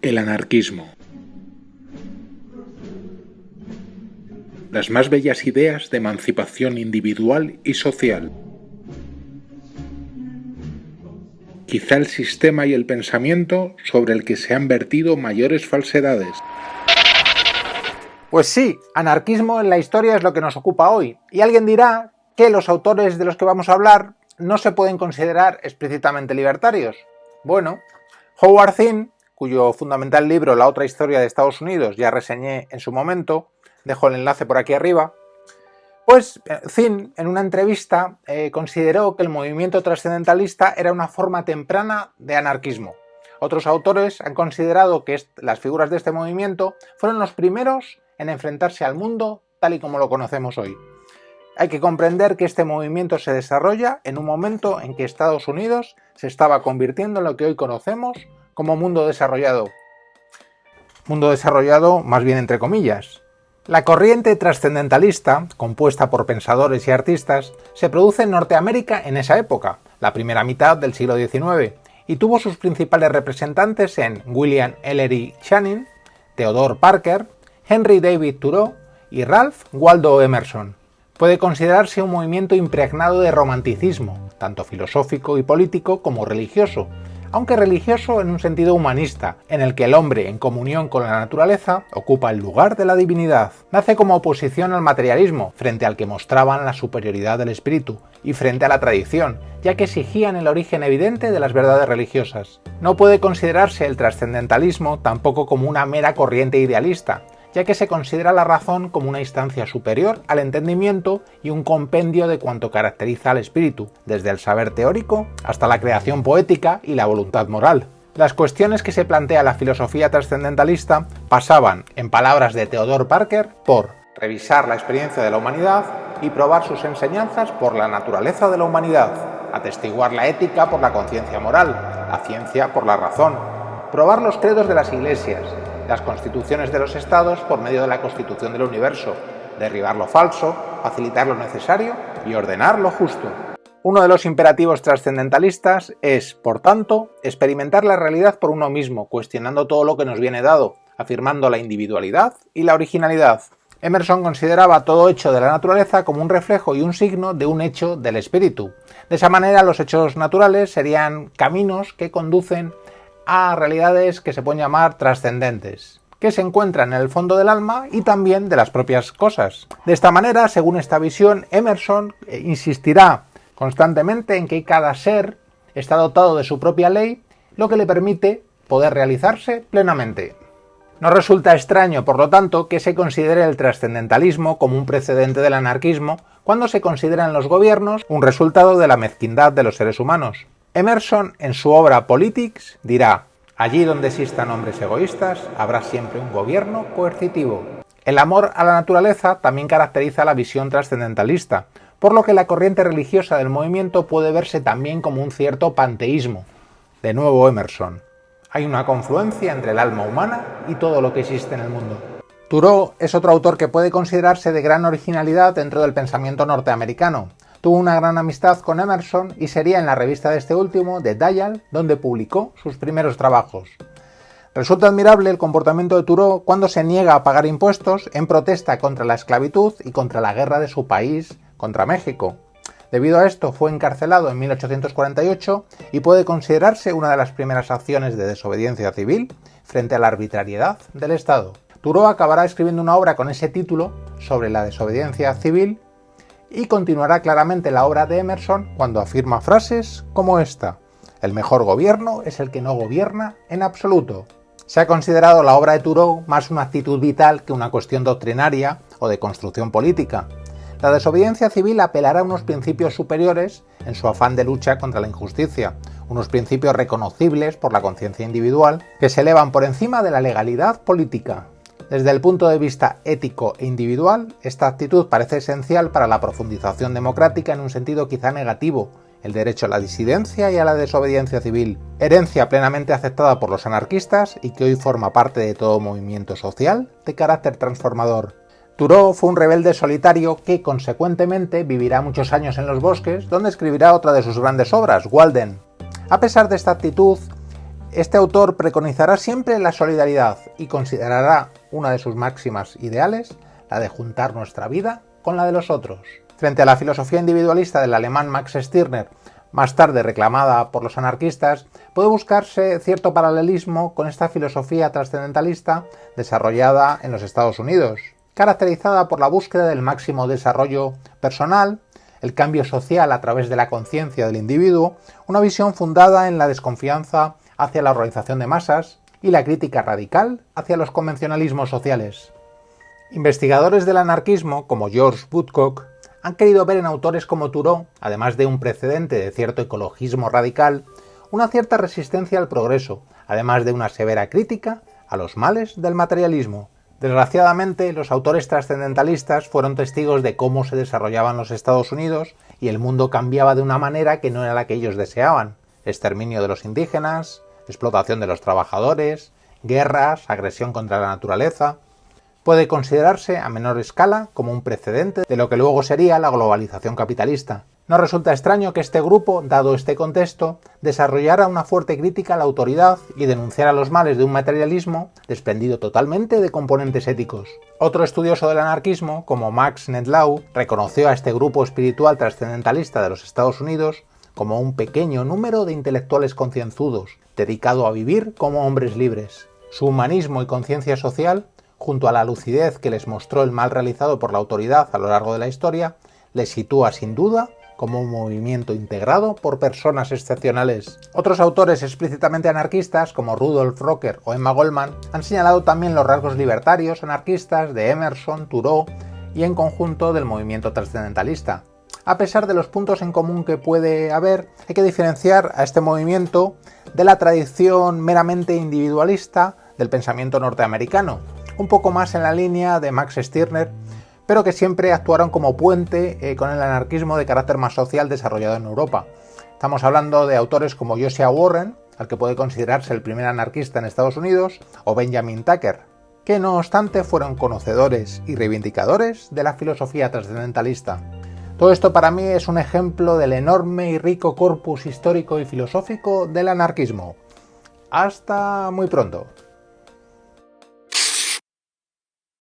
El anarquismo. Las más bellas ideas de emancipación individual y social. Quizá el sistema y el pensamiento sobre el que se han vertido mayores falsedades. Pues sí, anarquismo en la historia es lo que nos ocupa hoy, y alguien dirá que los autores de los que vamos a hablar no se pueden considerar explícitamente libertarios. Bueno, Howard Zinn, cuyo fundamental libro La otra historia de Estados Unidos ya reseñé en su momento, dejo el enlace por aquí arriba, pues Zinn en una entrevista consideró que el movimiento trascendentalista era una forma temprana de anarquismo. Otros autores han considerado que las figuras de este movimiento fueron los primeros en enfrentarse al mundo tal y como lo conocemos hoy. Hay que comprender que este movimiento se desarrolla en un momento en que Estados Unidos se estaba convirtiendo en lo que hoy conocemos como mundo desarrollado. Mundo desarrollado más bien entre comillas. La corriente trascendentalista, compuesta por pensadores y artistas, se produce en Norteamérica en esa época, la primera mitad del siglo XIX, y tuvo sus principales representantes en William Ellery Channing, Theodore Parker, Henry David Thoreau y Ralph Waldo Emerson. Puede considerarse un movimiento impregnado de romanticismo, tanto filosófico y político como religioso, aunque religioso en un sentido humanista, en el que el hombre, en comunión con la naturaleza, ocupa el lugar de la divinidad. Nace como oposición al materialismo, frente al que mostraban la superioridad del espíritu, y frente a la tradición, ya que exigían el origen evidente de las verdades religiosas. No puede considerarse el trascendentalismo tampoco como una mera corriente idealista, ya que se considera la razón como una instancia superior al entendimiento y un compendio de cuanto caracteriza al espíritu, desde el saber teórico hasta la creación poética y la voluntad moral. Las cuestiones que se plantea la filosofía trascendentalista pasaban, en palabras de Theodore Parker, por revisar la experiencia de la humanidad y probar sus enseñanzas por la naturaleza de la humanidad, atestiguar la ética por la conciencia moral, la ciencia por la razón, probar los credos de las iglesias, las constituciones de los estados por medio de la constitución del universo, derribar lo falso, facilitar lo necesario y ordenar lo justo. Uno de los imperativos trascendentalistas es, por tanto, experimentar la realidad por uno mismo, cuestionando todo lo que nos viene dado, afirmando la individualidad y la originalidad. Emerson consideraba todo hecho de la naturaleza como un reflejo y un signo de un hecho del espíritu. De esa manera, los hechos naturales serían caminos que conducen a realidades que se pueden llamar trascendentes, que se encuentran en el fondo del alma y también de las propias cosas. De esta manera, según esta visión, Emerson insistirá constantemente en que cada ser está dotado de su propia ley, lo que le permite poder realizarse plenamente. No resulta extraño, por lo tanto, que se considere el trascendentalismo como un precedente del anarquismo cuando se consideran los gobiernos un resultado de la mezquindad de los seres humanos. Emerson, en su obra Politics, dirá: allí donde existan hombres egoístas, habrá siempre un gobierno coercitivo. El amor a la naturaleza también caracteriza la visión trascendentalista, por lo que la corriente religiosa del movimiento puede verse también como un cierto panteísmo. De nuevo Emerson: hay una confluencia entre el alma humana y todo lo que existe en el mundo. Thoreau es otro autor que puede considerarse de gran originalidad dentro del pensamiento norteamericano. Tuvo una gran amistad con Emerson y sería en la revista de este último, The Dial, donde publicó sus primeros trabajos. Resulta admirable el comportamiento de Thoreau cuando se niega a pagar impuestos en protesta contra la esclavitud y contra la guerra de su país contra México. Debido a esto fue encarcelado en 1848 y puede considerarse una de las primeras acciones de desobediencia civil frente a la arbitrariedad del Estado. Thoreau acabará escribiendo una obra con ese título sobre la desobediencia civil y continuará claramente la obra de Emerson cuando afirma frases como esta: el mejor gobierno es el que no gobierna en absoluto. Se ha considerado la obra de Thoreau más una actitud vital que una cuestión doctrinaria o de construcción política. La desobediencia civil apelará a unos principios superiores en su afán de lucha contra la injusticia, unos principios reconocibles por la conciencia individual que se elevan por encima de la legalidad política. Desde el punto de vista ético e individual, esta actitud parece esencial para la profundización democrática en un sentido quizá negativo, el derecho a la disidencia y a la desobediencia civil, herencia plenamente aceptada por los anarquistas y que hoy forma parte de todo movimiento social de carácter transformador. Thoreau fue un rebelde solitario que, consecuentemente, vivirá muchos años en los bosques, donde escribirá otra de sus grandes obras, Walden. A pesar de esta actitud, Este autor preconizará siempre la solidaridad y considerará una de sus máximas ideales la de juntar nuestra vida con la de los otros. Frente a la filosofía individualista del alemán Max Stirner, más tarde reclamada por los anarquistas, puede buscarse cierto paralelismo con esta filosofía trascendentalista desarrollada en los Estados Unidos, caracterizada por la búsqueda del máximo desarrollo personal, el cambio social a través de la conciencia del individuo, una visión fundada en la desconfianza hacia la organización de masas y la crítica radical hacia los convencionalismos sociales. Investigadores del anarquismo, como George Woodcock, han querido ver en autores como Thoreau, además de un precedente de cierto ecologismo radical, una cierta resistencia al progreso, además de una severa crítica a los males del materialismo. Desgraciadamente, los autores trascendentalistas fueron testigos de cómo se desarrollaban los Estados Unidos y el mundo cambiaba de una manera que no era la que ellos deseaban. Exterminio de los indígenas, explotación de los trabajadores, guerras, agresión contra la naturaleza. Puede considerarse a menor escala como un precedente de lo que luego sería la globalización capitalista. No resulta extraño que este grupo, dado este contexto, desarrollara una fuerte crítica a la autoridad y denunciara los males de un materialismo desprendido totalmente de componentes éticos. Otro estudioso del anarquismo, como Max Nettlau, reconoció a este grupo espiritual trascendentalista de los Estados Unidos como un pequeño número de intelectuales concienzudos, dedicado a vivir como hombres libres. Su humanismo y conciencia social, junto a la lucidez que les mostró el mal realizado por la autoridad a lo largo de la historia, les sitúa sin duda como un movimiento integrado por personas excepcionales. Otros autores explícitamente anarquistas, como Rudolf Rocker o Emma Goldman, han señalado también los rasgos libertarios anarquistas de Emerson, Thoreau y en conjunto del movimiento trascendentalista. A pesar de los puntos en común que puede haber, hay que diferenciar a este movimiento de la tradición meramente individualista del pensamiento norteamericano, un poco más en la línea de Max Stirner, pero que siempre actuaron como puente con el anarquismo de carácter más social desarrollado en Europa. Estamos hablando de autores como Josiah Warren, al que puede considerarse el primer anarquista en Estados Unidos, o Benjamin Tucker, que no obstante fueron conocedores y reivindicadores de la filosofía trascendentalista. Todo esto para mí es un ejemplo del enorme y rico corpus histórico y filosófico del anarquismo. Hasta muy pronto.